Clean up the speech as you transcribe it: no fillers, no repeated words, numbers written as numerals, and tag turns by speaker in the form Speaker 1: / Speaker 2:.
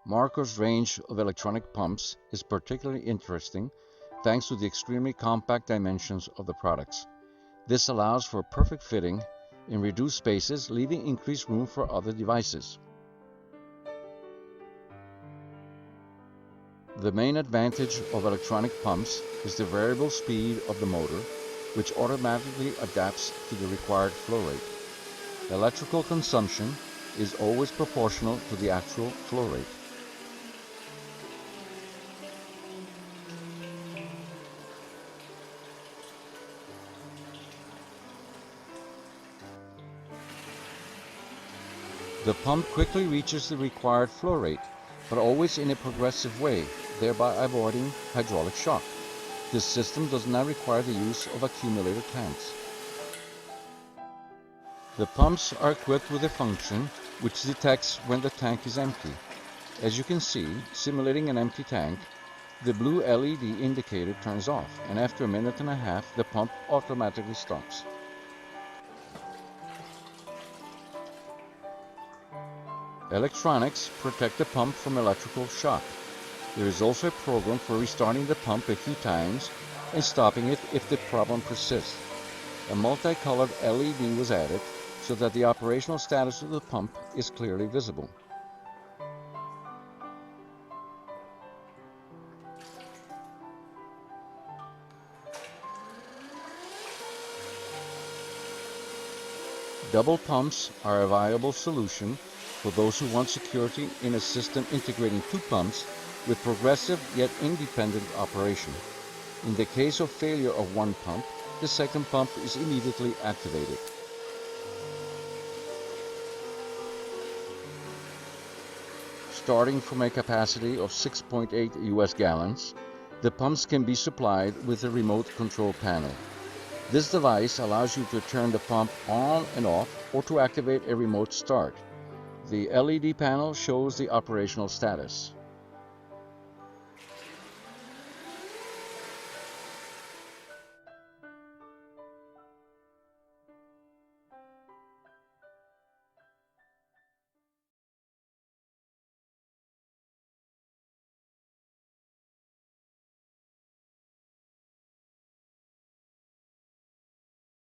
Speaker 1: Marco's range of electronic pumps is particularly interesting thanks to the extremely compact dimensions of the products. This allows for perfect fitting in reduced spaces, leaving increased room for other devices. The main advantage of electronic pumps is the variable speed of the motor, which automatically adapts to the required flow rate. Electrical consumption is always proportional to the actual flow rate. The pump quickly reaches the required flow rate, but always in a progressive way, thereby avoiding hydraulic shock. This system does not require the use of accumulator tanks. The pumps are equipped with a function which detects when the tank is empty. As you can see, simulating an empty tank, the blue LED indicator turns off, and after a minute and a half, the pump automatically stops. Electronics protect the pump from electrical shock. There is also a program for restarting the pump a few times and stopping it if the problem persists. A multicolored LED was added so that the operational status of the pump is clearly visible. Double pumps are a viable solution for those who want security in a system integrating two pumps with progressive yet independent operation. In the case of failure of one pump, the second pump is immediately activated. Starting from a capacity of 6.8 US gallons, the pumps can be supplied with a remote control panel. This device allows you to turn the pump on and off or to activate a remote start. The LED panel shows the operational status.